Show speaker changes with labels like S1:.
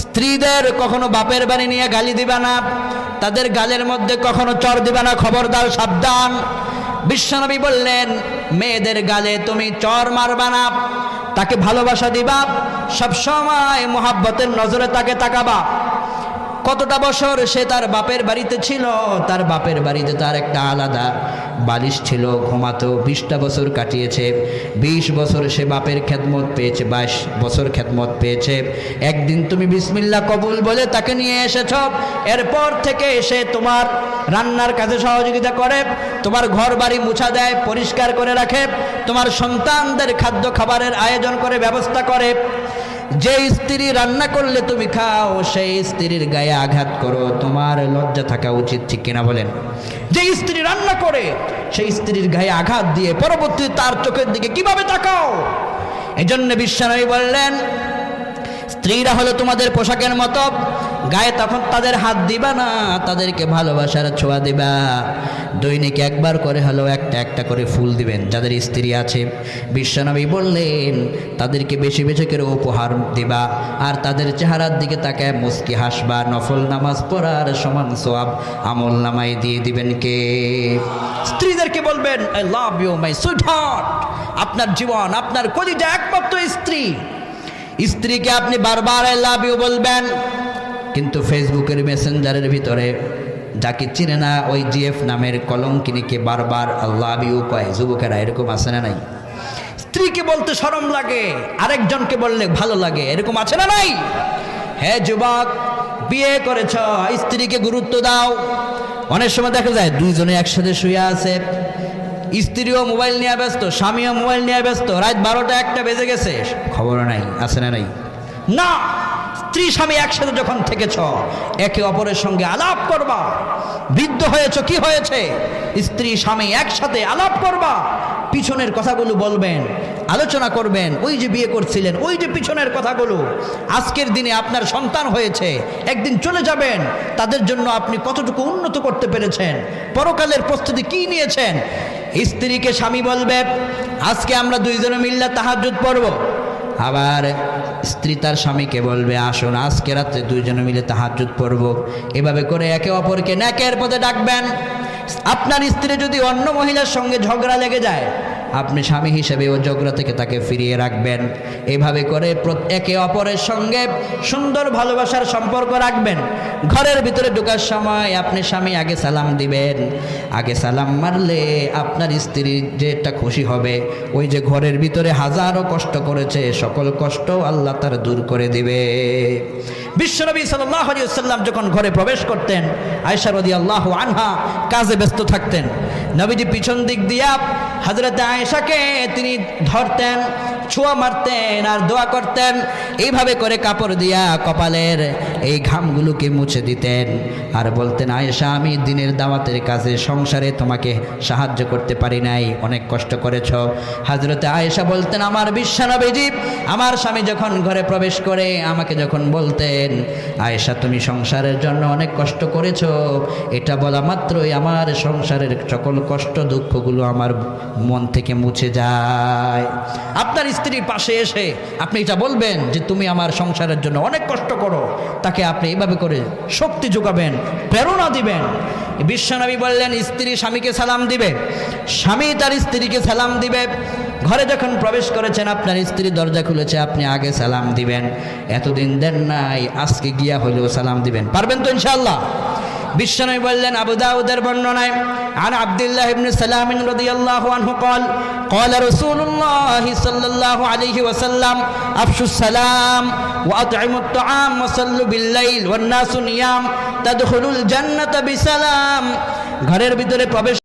S1: স্ত্রীদের কখনো বাপের বাড়ি নিয়ে গালি দিবা না, তাদের গালের মধ্যে কখনো চর দিবা না, খবরদার, সাবধান। বিশ্বনবী বললেন মেয়েদের গালে তুমি চর মারবা না, তাকে ভালোবাসা দিবা, সবসময় মোহাব্বতের নজরে তাকে তাকাবা। কতটা বছর সে তার বাপের বাড়িতে ছিল, তার বাপের বাড়িতে তার একটা আলাদা বালিশ ছিল, ঘুমাতো। 20টা বছর কাটিয়েছে, 20 বছর সে বাপের খেদমত পেয়েছে, 22 বছর খেদমত পেয়েছে। একদিন তুমি বিসমিল্লাহ কবুল বলে তাকে নিয়ে এসেছ, এরপর থেকে সে তোমার রান্নার কাজে সহযোগিতা করে, তোমার ঘর বাড়ি মুছা দেয়, পরিষ্কার করে রাখে, তোমার সন্তানদের খাদ্য খাবারের আয়োজন করে, ব্যবস্থা করে। যে স্ত্রী রান্না করলে তুমি খাও, সেই স্ত্রীর গায়ে আঘাত করো, তোমার লজ্জা থাকা উচিত, ঠিক কিনা বলেন? যে স্ত্রী রান্না করে সেই স্ত্রীর গায়ে আঘাত দিয়ে পরবর্তী তার চোখের দিকে কিভাবে তাকাও? এজন্য বিশ্বনবী বললেন স্ত্রীরা হলো তোমাদের পোশাকের মতো, গায়ে তখন তাদের হাত দিবা না, তাদেরকে ভালোবাসার ছোঁয়া দিবা। দৈনিক একবার করে হলো একটা একটা করে ফুল দিবেন যাদের স্ত্রী আছে। বিশ্বনবী বললেন তাদেরকে বেশি বেশি করে উপহার দিবা, আর তাদের চেহারার দিকে তাকায় মুস্কি হাসবা। নফল নামাজ পড়ার সমান সওয়াব আমল নামায় দিয়ে দিবেন কে? স্ত্রীদেরকে বলবেন I love you my sweetheart, আপনার জীবন, আপনার কলিজা একমাত্র স্ত্রী। স্ত্রীকে আপনি বারবার আই লাভ ইউ বলবেন, কিন্তু ফেসবুকের মেসেঞ্জারের ভিতরে যাকে চিনে না ওই জিএফ নামের কলঙ্কিনীকে বারবার আই লাভ ইউ কয়। যুবকেরা এরকম আছে না নাই? স্ত্রীকে বলতে শরম লাগে, আরেকজনকে বললে ভালো লাগে, এরকম আছে না নাই? হ্যাঁ যুবক, বিয়ে করেছ, স্ত্রীকে গুরুত্ব দাও। অনেক সময় দেখা যায় দুইজনে একসাথে শুয়ে আছে, স্ত্রীও মোবাইল নিয়ে ব্যস্ত, স্বামীও মোবাইল নিয়ে ব্যস্ত, রাত 12টা 1টা বেজে গেছে, খবর নাই, আছে না নাই? না, স্ত্রী স্বামী একসাথে যখন থেকেছ একে অপরের সঙ্গে আলাপ করবা। বৃদ্ধ হয়েছ, কি হয়েছে, স্ত্রী স্বামী একসাথে আলাপ করবা, পিছনের কথাগুলো বলবেন, আলোচনা করবেন। ওই যে বিয়ে করছিলেন, ওই যে পিছনের কথাগুলো, আজকের দিনে আপনার সন্তান হয়েছে, একদিন চলে যাবেন, তাদের জন্য আপনি কতটুকু উন্নত করতে পেরেছেন, পরকালের প্রস্তুতি কি নিয়েছেন। স্ত্রীকে স্বামী বলবে আজকে আমরা দুইজনে মিল্লা তাহাজ্জুদ পড়ব, আবার স্ত্রী তার স্বামীকে বলবে আসুন আজকে রাতে দুইজনে মিলে তাহাজ্জুদ পড়ব। এভাবে করে একে অপরকে নেকের পথে ডাকবেন। আপনার স্ত্রী যদি অন্য মহিলার সঙ্গে ঝগড়া লেগে যায়, আপনি স্বামী হিসেবে ওই ঝগড়া থেকে তাকে ফিরিয়ে রাখবেন। এভাবে করে একে অপরের সঙ্গে সুন্দর ভালোবাসার সম্পর্ক রাখবেন। ঘরের ভিতরে ঢোকার সময় আপনি স্বামী আগে সালাম দিবেন, আগে সালাম মারলে আপনার স্ত্রী যেটা খুশি হবে, ওই যে ঘরের ভিতরে হাজারো কষ্ট করেছে সকল কষ্ট আল্লাহ তার দূর করে দিবে। বিশ্বনবী সাল্লাল্লাহু আলাইহি ওয়াসাল্লাম যখন ঘরে প্রবেশ করতেন, আয়েশা রাদিয়াল্লাহু আনহা কাজে ব্যস্ত থাকতেন, নবীজি পিছন দিক দিয়া হযরত আয়েশাকে তিনি ধরতেন, ছোঁয়া মারতেন আর দোয়া করতেন। এইভাবে করে কাপড় দিয়া কপালের এই ঘামগুলোকে মুছে দিতেন আর বলতেন আয়েশা আমি দিনের দাওয়াতের কাজে সংসারে তোমাকে সাহায্য করতে পারি নাই, অনেক কষ্ট করেছ। হযরতে আয়েশা বলতেন আমার বিশ্বনবীজি আমার স্বামী যখন ঘরে প্রবেশ করে আমাকে যখন বলতেন আয়েশা তুমি সংসারের জন্য অনেক কষ্ট করেছ, এটা বলা মাত্রই আমার সংসারের সকল কষ্ট দুঃখগুলো আমার মন থেকে মুছে যায়। আপনার স্ত্রীর পাশে এসে আপনি এটা বলবেন যে তুমি আমার সংসারের জন্য অনেক কষ্ট করো, তাকে আপনি এইভাবে করে শক্তি যোগাবেন, প্রেরণা দিবেন। বিশ্বনবী বললেন স্ত্রী স্বামীকে সালাম দিবে, স্বামী তার স্ত্রীকে সালাম দিবে। ঘরে যখন প্রবেশ করেছেন আপনার স্ত্রী দরজা খুলেছে, আপনি আগে সালাম দিবেন। এতদিন দেন নাই, আজকে গিয়া হইলেও সালাম দিবেন, পারবেন তো ইনশাআল্লাহ? বিশ্বনবী বললেন আবু দাউদের বর্ণনায় عن عبد الله بن سلام رضي الله عنه قال قال رسول الله صلى الله عليه وسلم أفشوا السلام وأطعموا الطعام وصلوا بالليل والناس نيام تدخلوا الجنة بسلام। ঘরের ভিতরে প্রবেশ